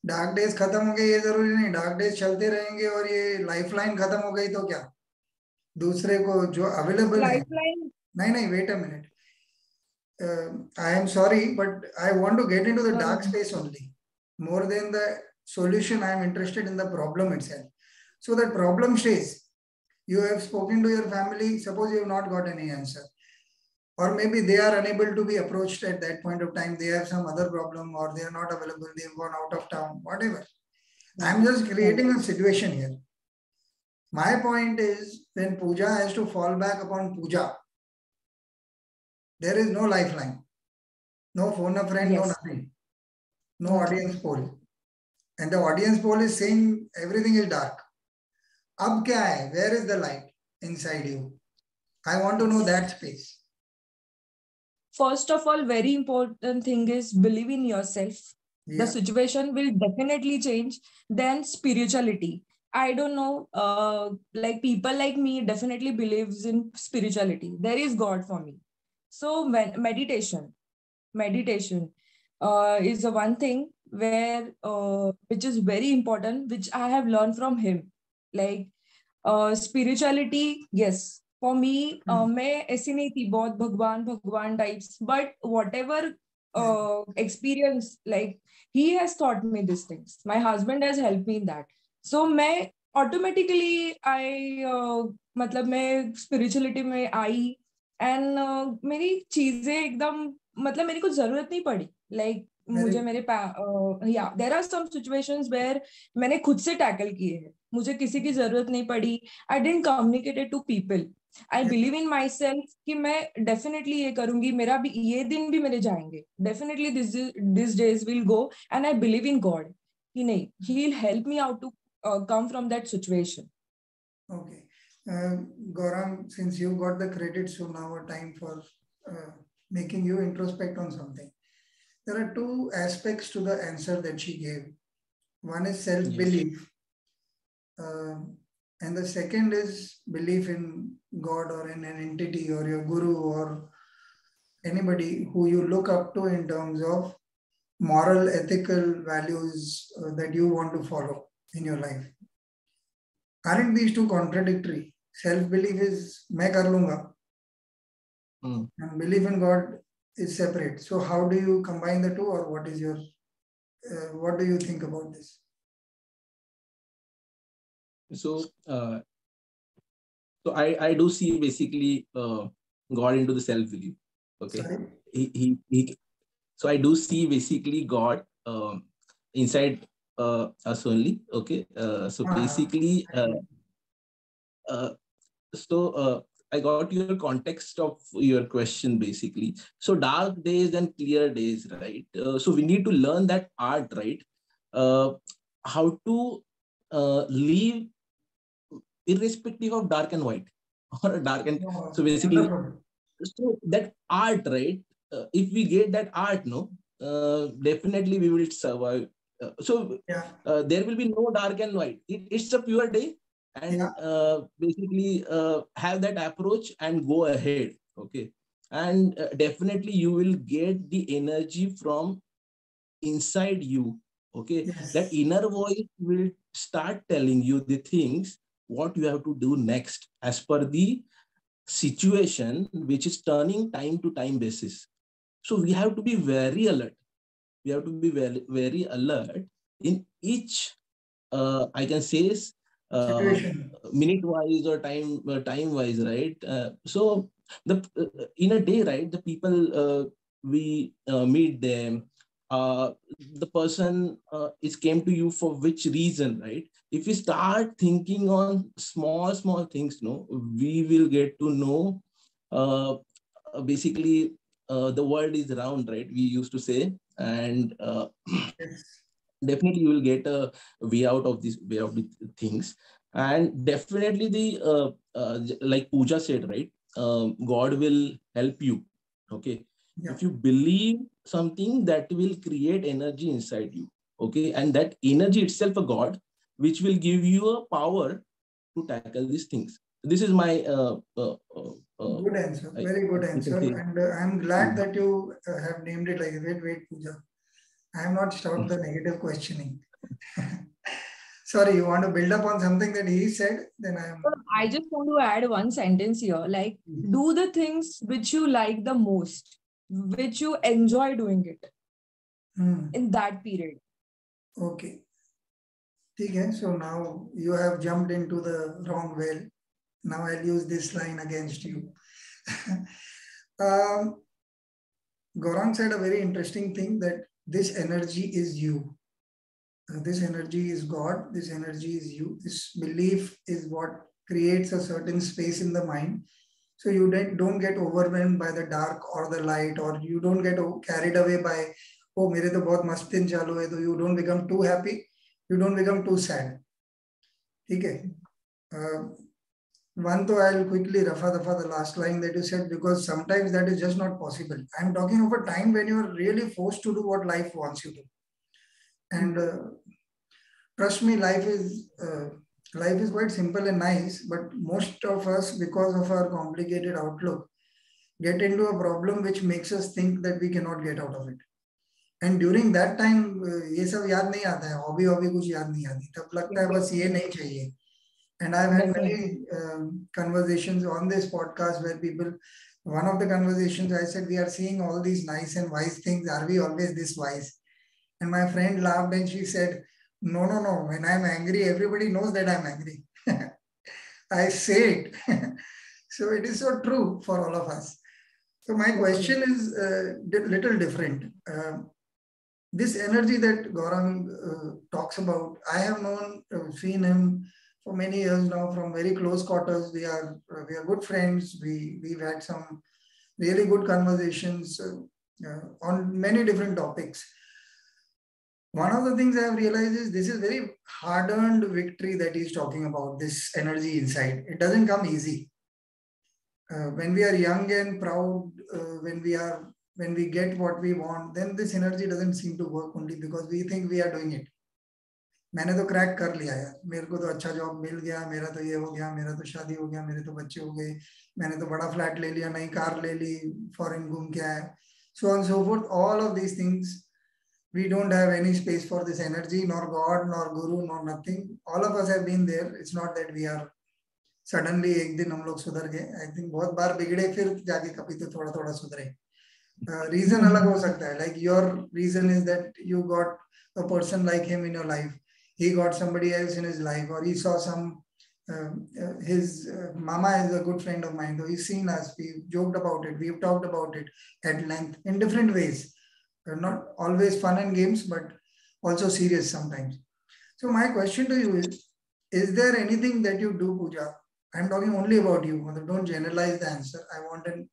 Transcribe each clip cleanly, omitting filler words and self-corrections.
Dark days खत्म हो गए ये जरूरी नहीं, डार्क डेज चलते रहेंगे और ये लाइफलाइन खत्म हो गई तो क्या, दूसरे को जो अवेलेबल है। Lifeline. नहीं नहीं, wait a minute, I am sorry, but I want to get into the No, no, dark no. space only. More than the solution, I am interested in the problem itself. So that problem stays. You have spoken to your family, suppose you have not got any answer. Or maybe they are unable to be approached at that point of time. They have some other problem or they are not available, they have gone out of town, whatever. I am just Right. creating a situation here. My point is when puja has to fall back upon puja, there is no lifeline, no phone a friend, no Yes. nothing, no Nothing. audience poll. And the audience poll is saying everything is dark. Ab kya hai? Where is the light inside you? I want to know that space. First of all, very important thing is believe in yourself. The Yeah. situation will definitely change. Then spirituality. I don't know, like people like me definitely believes in spirituality. There is God for me. So when meditation is the one thing where which is very important, which I have learned from him. Like spirituality, yes. For me, मैं ऐसी नहीं थी बहुत भगवान भगवान types, but whatever experience, like he has taught me these things. My husband has helped me in that. So मैं automatically मतलब मैं spirituality में आई and मेरी चीजें एकदम मतलब मेरी कुछ जरूरत नहीं पड़ी. Like मुझे मेरे या there are some situations where मैंने खुद से टैकल किए हैं, मुझे किसी की जरूरत नहीं पड़ी. I didn't communicated to people. I believe in myself कि मैं डेफिनेटली ये करूंगी, मेरा भी ये दिन भी मेरे जाएंगे, definitely this days will go and I believe in God कि नहीं, he will help me out to come from that situation. Okay. Gaurang, since you got the credit, so now a time for making you introspect on something. There are two aspects to the answer that she gave. One is self-belief. Yes. And the second is belief in God or in an entity or your guru or anybody who you look up to in terms of moral, ethical values that you want to follow in your life. Aren't these two contradictory? Self-belief is मैं कर लूँगा, and belief in God is separate. So how do you combine the two, or what is your, what do you think about this? So I do see basically God into the self-belief. Okay. Sorry? So I do see basically God inside us only. Okay. So basically, I got your context of your question basically. So dark days and clear days, right? So we need to learn that art, right? How to live irrespective of dark and white or dark and so basically, so that art, right? If we get that art, no, definitely we will survive. There will be no dark and white. It's a pure day, and basically have that approach and go ahead. Okay, and definitely you will get the energy from inside you. Okay, that inner voice will start telling you the things what you have to do next as per the situation which is turning time to time basis. So we have to be very alert. We have to be very, very alert in each, I can say, minute wise or time wise, right? So the in a day, right, the people we meet them, the person is came to you for which reason, right? If we start thinking on small things, no, we will get to know basically the world is round, right? We used to say, and definitely you will get a way out of this way of the things. And definitely the like Pooja said, right? God will help you. Okay. If you believe something, that will create energy inside you. Okay. And that energy itself a God, which will give you a power to tackle these things. This is my good answer. Very good answer. And I'm glad that you have named it like wait, Pooja. I have not stopped the negative questioning. Sorry, you want to build up on something that he said? Then I just want to add one sentence here. Like, do the things which you like the most, which you enjoy doing it in that period. Okay. Okay, so now you have jumped into the wrong well. Now I'll use this line against you. Gaurang said a very interesting thing, that this energy is you. This energy is God. This energy is you. This belief is what creates a certain space in the mind. So you don't get overwhelmed by the dark or the light, or you don't get carried away by, oh, mere to bahut mast din chalu hai, so you don't become too happy. You don't become too sad. Okay. One though, I'll quickly rafa dafa the last line that you said, because sometimes that is just not possible. I'm talking of a time when you're really forced to do what life wants you to. And trust me, life is quite simple and nice, but most of us, because of our complicated outlook, get into a problem which makes us think that we cannot get out of it. And during that time, ये सब याद नहीं आता है, hobby कुछ याद नहीं आती, तब लगता है बस ये नहीं चाहिए. And I've had many conversations on this podcast where people, one of the conversations I said, we are seeing all these nice and wise things. Are we always this wise? And my friend laughed and she said, no. When I'm angry, everybody knows that I'm angry. I say it. So it is so true for all of us. So my question is a little different. This energy that Gaurang talks about, I have seen him for many years now, from very close quarters. We are good friends. We've had some really good conversations on many different topics. One of the things I have realized is this is very hard-earned victory that he's talking about, this energy inside. It doesn't come easy. When we are young and proud, when we get what we want, then this energy doesn't seem to work, only because we think we are doing it. मैंने तो crack कर लिया यार, मेरे को तो अच्छा job मिल गया, मेरा तो ये हो गया, मेरा तो शादी हो गया, मेरे तो बच्चे हो गए, मैंने तो बड़ा फ्लैट ले लिया, नई कार ले ली, फॉरेन घूम के आया, so on so forth. All of these things, we don't have any space for this energy, nor God, nor Guru, nor nothing. All of us have been there. It's not that we are suddenly एक दिन हम लोग सुधर गए. I think बहुत बार बिगड़े, फिर जाके कभी तो थोड़ा थोड़ा सुधरे. Reason अलग हो सकता है. Like your reason is that you got a person like him in your life. He got somebody else in his life, or he saw some, his mama is a good friend of mine, so he's seen us, we've joked about it, we've talked about it at length in different ways. Not always fun and games, but also serious sometimes. So my question to you is there anything that you do, Pooja? I'm talking only about you. Don't generalize the answer. I want an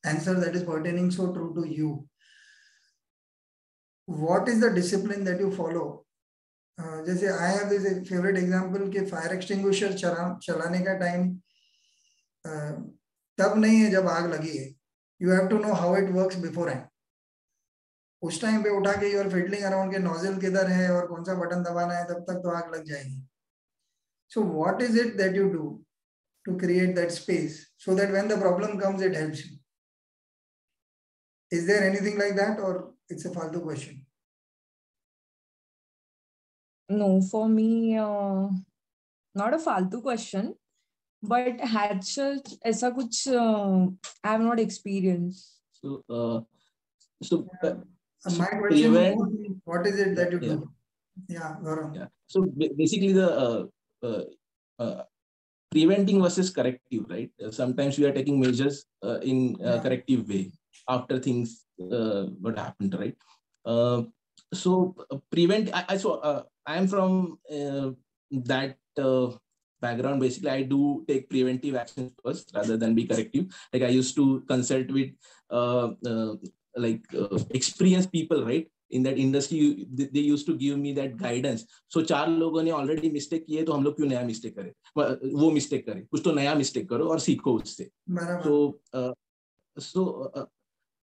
answer that is pertaining so true to you. What is the discipline that you follow? जैसे I have this favorite example कि fire extinguisher चलाने का time तब नहीं है जब आग लगी है. You have to know how it works beforehand. उस टाइम पे उठा के you are fiddling around के nozzle किधर है और कौन सा बटन दबाना है, तब तक तो आग लग जाएगी. So what is it that you do to create that space so that when the problem comes, it helps you? Is there anything like that, or it's a faltu question? No, for me, not a faltu question, but had such ऐसा कुछ I have not experienced. My question is, what is it that you do? Yeah, Gaurav. Yeah. So basically, the preventing versus corrective, right? Sometimes we are taking measures in a corrective way after things what happened, right? So prevent. I am from that background. Basically, I do take preventive actions first rather than be corrective. Like I used to consult with experienced people, right? In that industry, they used to give me that guidance. So चार लोगों ने already mistake किए, तो हम लोग क्यों नया mistake करें? वो mistake करें, कुछ तो नया mistake करो और सीखो उससे.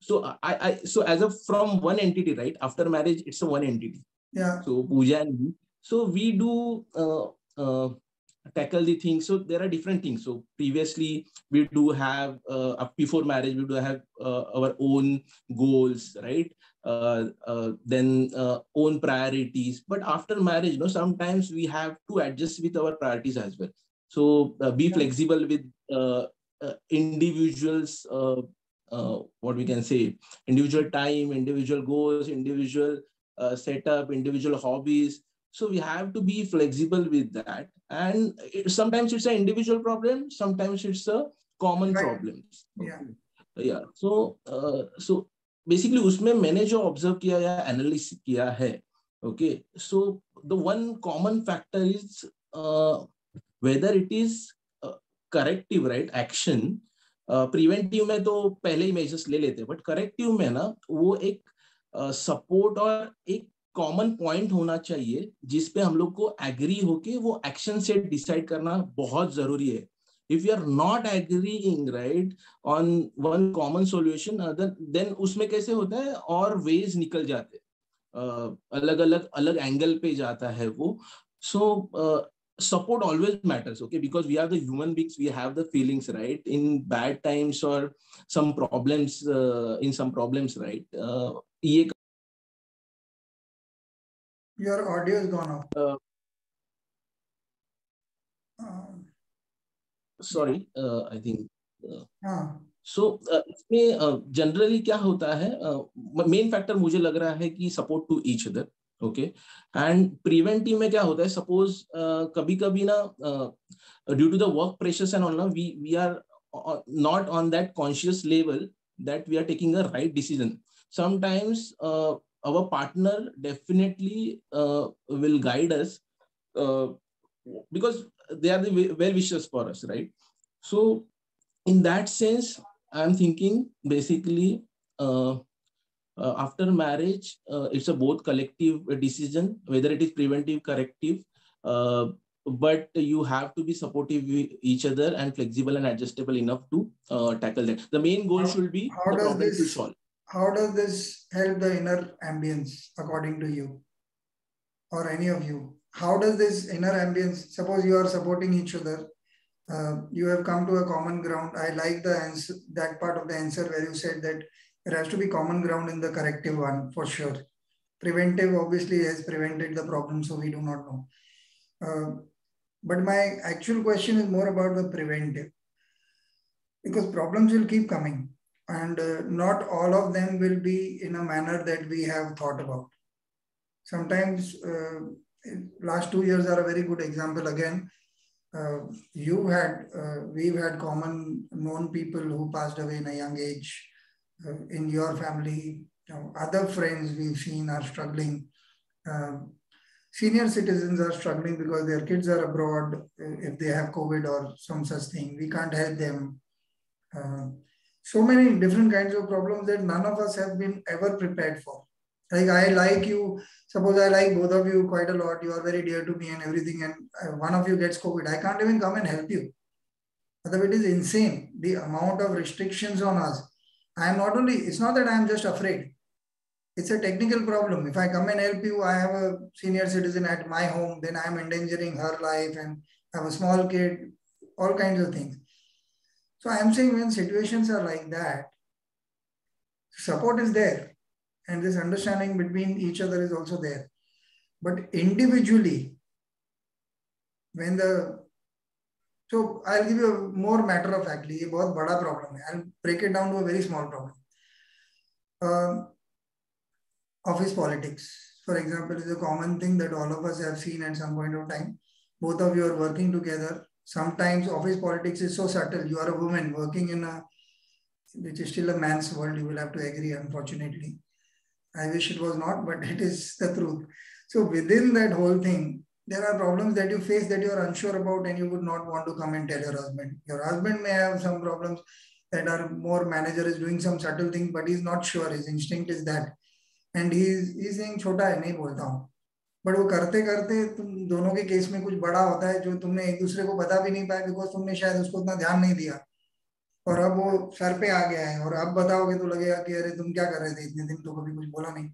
So as of from one entity, right? After marriage, it's a one entity. Yeah. So Pooja and me. So we do tackle the things. So there are different things. So previously we do have before marriage we do have our own goals, right? Then own priorities. But after marriage, sometimes we have to adjust with our priorities as well. So be flexible with individuals. What we can say, individual time, individual goals, individual setup, individual hobbies. So we have to be flexible with that. And sometimes it's an individual problem, sometimes it's a common problem. Yeah. So basically उसमें मैंने जो observe किया या analyze किया है, okay, so the one common factor is whether it is corrective, right, action. Preventive में तो पहले ही मेजर्स ले लेते हैं, बट करेक्टिव में ना वो एक सपोर्ट और एक कॉमन पॉइंट होना चाहिए जिसपे हम लोग को एग्री होके वो एक्शन सेट डिसाइड करना बहुत जरूरी है. If you are not agreeing, right, on one common solution, then उसमें कैसे होता है और ways निकल जाते हैं, अलग अलग अलग एंगल पे जाता है वो. So support always matters, okay, because we are the human beings, we have the feelings, right, in bad times or some problems, in some problems, right. Your audio is gone off. Sorry, I think so इसमें generally क्या होता है, main factor मुझे लग रहा है कि support to each other, okay. And preventive में क्या होता है, सपोज कभी कभी ना due to the work pressures and all ना we are not on that conscious level that we are taking a right decision. Sometimes our partner definitely will guide us because they are the well wishers for us, right? So in that sense, I'm thinking basically after marriage, it's a both collective decision, whether it is preventive, corrective, but you have to be supportive with each other and flexible and adjustable enough to tackle that. The main goal should be the problem to solve. How does this help the inner ambience, according to you, or any of you? How does this inner ambience, suppose you are supporting each other, you have come to a common ground. I like the answer, that part of the answer where you said that there has to be common ground in the corrective one, for sure. Preventive obviously has prevented the problem, so we do not know. But my actual question is more about the preventive, because problems will keep coming, and not all of them will be in a manner that we have thought about. Sometimes last 2 years are a very good example. Again, we've had common known people who passed away in a young age. In your family, other friends we've seen are struggling. Senior citizens are struggling because their kids are abroad. If they have COVID or some such thing, we can't help them. So many different kinds of problems that none of us have been ever prepared for. Like, I like you, suppose I like both of you quite a lot, you are very dear to me and everything, and one of you gets COVID, I can't even come and help you. It is insane, the amount of restrictions on us. It's not that I'm just afraid. It's a technical problem. If I come and help you, I have a senior citizen at my home, then I'm endangering her life, and I have a small kid, all kinds of things. So I'm saying when situations are like that, support is there. And this understanding between each other is also there. But individually, so I'll give you a more matter of factly, it's a very big problem. I'll break it down to a very small problem. Office politics, for example, is a common thing that all of us have seen at some point of time. Both of you are working together. Sometimes office politics is so subtle. You are a woman working in which is still a man's world. You will have to agree, unfortunately. I wish it was not, but it is the truth. So within that whole thing, there are problems that you face that you are unsure about, and you would not want to come and tell your husband. Your husband may have some problems that are more, manager is doing some subtle thing, but he's not sure. His instinct is that. And he's saying, छोटा है, नहीं बोलता हूँ. But वो करते करते तुम दोनों के केस में कुछ बड़ा होता है जो तुमने एक दूसरे को बता भी नहीं पाए, बिकॉज तुमने शायद उसको उतना ध्यान नहीं दिया, और अब वो सर पे आ गया है, और अब बताओगे तो लगेगा कि अरे तुम क्या कर रहे थे इतने दिन, तो कभी कुछ बोला नहीं.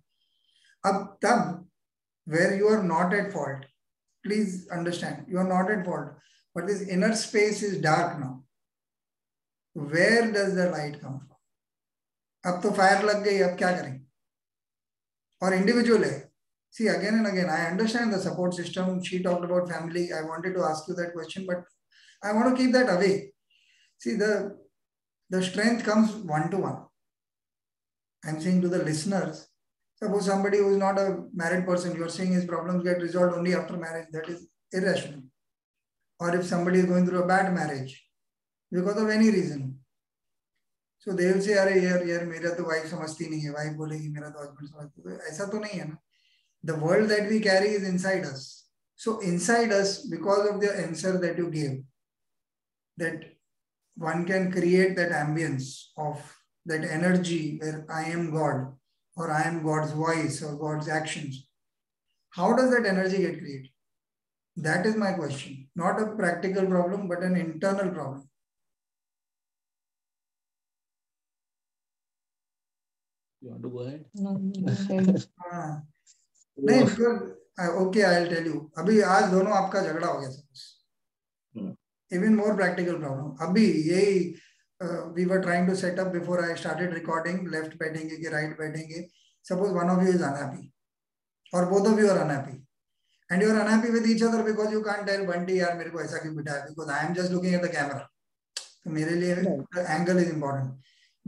अब तब where you are not at fault, please understand, you are not at fault. but this inner space is dark now. Where does the light come from? अब तो फायर लग गई, अब क्या करें? और इंडिविजुअल है. See, again and again, I understand the support system. She talked about family. I wanted to ask you that question, but I want to keep that away. See, the strength comes one to one. I'm saying to the listeners, suppose somebody who is not a married person, you're saying his problems get resolved only after marriage. That is irrational. Or if somebody is going through a bad marriage because of any reason, so they will say, अरे यार मेरा तो wife समझती नहीं है, wife बोलेगी मेरा तो हस्बैंड समझती है. ऐसा तो नहीं है ना. The world that we carry is inside us. So inside us, because of the answer that you gave, that one can create that ambience of that energy where I am God, or I am God's voice, or God's actions. How does that energy get created? That is my question. Not a practical problem, but an internal problem. You want to go ahead? No, go ahead. नहीं, because okay, I'll tell you. अभी आज दोनों आपका झगड़ा हो गया suppose. Even more practical problem. अभी यही we were trying to set up before I started recording. Left बैठेंगे कि right बैठेंगे. Suppose one of you is unhappy, or both of you are unhappy, and you are unhappy with each other because you can't tell Bunty यार मेरे को ऐसा क्यों बिठाया, because I am just looking at the camera. तो मेरे लिए the angle is important.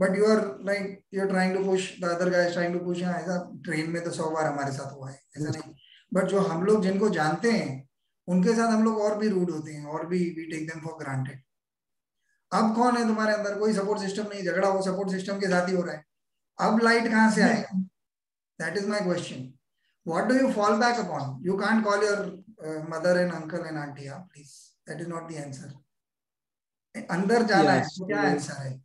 But you are like, you're trying to push, the other guy is trying to push. ऐसा ट्रेन में तो 100 बार हमारे साथ हुआ है, ऐसा नहीं. बट जो हम लोग जिनको जानते हैं उनके साथ हम लोग और भी रूड होते हैं, और भी we take them for granted. अब कौन है तुम्हारे अंदर? कोई सपोर्ट सिस्टम नहीं. झगड़ा वो सपोर्ट सिस्टम के साथ ही हो रहा है. अब लाइट कहाँ से आएगा? That is my question. What do you fall back upon? You can't call your mother and uncle and auntie, please. That is not the answer. अंदर जाना है, तो क्या आंसर है?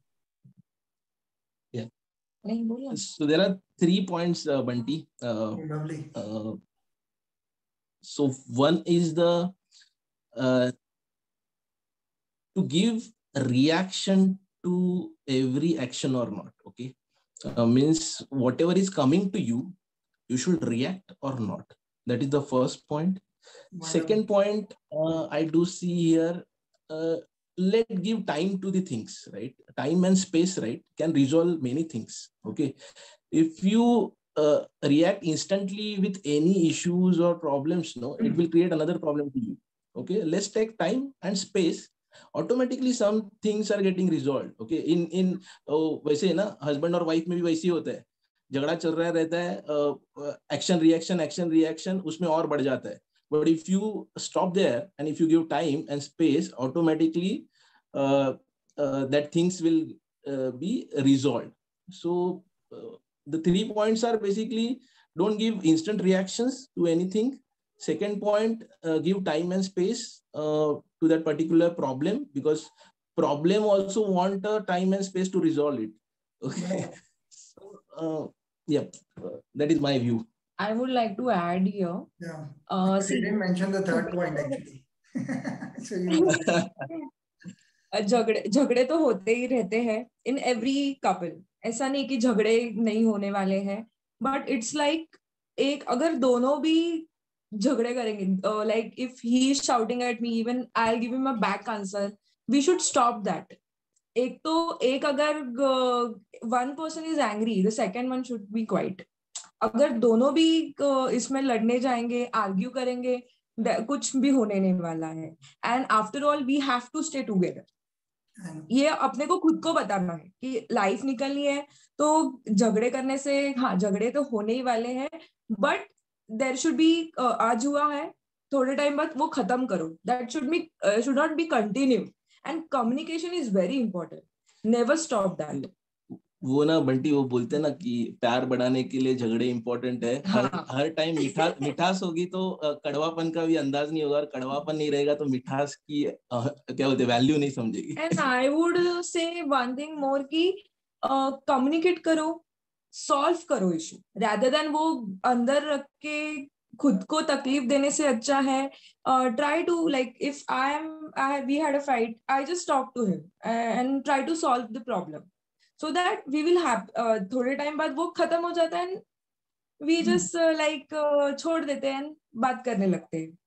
So there are 3 points, Bunty. Lovely. So one is the to give a reaction to every action or not. Okay, means whatever is coming to you, you should react or not. That is the first point. Second point, I do see here. Let give time to the things, right? Time and space, right, can resolve many things. Okay, if you react instantly with any issues or problems, no, it will create another problem to you. Okay, let's take time and space. Automatically some things are getting resolved. Okay, in वैसे ना husband और wife में भी वैसे ही होता है. झगड़ा चल रहा रहता है, action reaction उसमें और बढ़ जाता है. But if you stop there and if you give time and space, automatically that things will be resolved. So the 3 points are basically, don't give instant reactions to anything. Second point, give time and space to that particular problem, because problem also want time and space to resolve it. Okay. So, yeah, that is my view. I would like to add here. Yeah. See, didn't mention the third point actually. So you झगड़े तो होते ही रहते हैं in every couple. ऐसा नहीं कि झगड़े नहीं होने वाले हैं, but it's like एक अगर दोनों भी झगड़े करेंगे, like if he is shouting at me, even I'll give him a back answer. We should stop that. एक अगर one person is angry, the second one should be quiet. अगर दोनों भी इसमें लड़ने जाएंगे, आर्ग्यू करेंगे, कुछ भी होने नहीं वाला है. And after all we have to stay together. ये अपने को खुद को बताना है कि लाइफ निकलनी है, तो झगड़े करने से, हाँ झगड़े तो होने ही वाले हैं, बट देयर शुड बी, आज हुआ है थोड़े टाइम बाद वो खत्म करो. That should not be continue. And communication is very important. Never stop that. वो ना बंटी, वो बोलते हैं ना कि प्यार बढ़ाने के लिए झगड़े इंपॉर्टेंट है. हर टाइम मिठास होगी तो कड़वापन का भी अंदाज नहीं होगा, और कड़वापन नहीं रहेगा तो मिठास की क्या बोलते वैल्यू नहीं समझेगी. And I would say one thing more कि कम्युनिकेट करो, सॉल्व करो इशू, रादर देन वो अंदर रख के खुद को तकलीफ देने से अच्छा है. Try to like if we had a fight, I just talk to him and try to solve the problem. So that we will have थोड़े टाइम बाद वो खत्म हो जाता है, we just like छोड़ देते हैं, बात करने लगते हैं.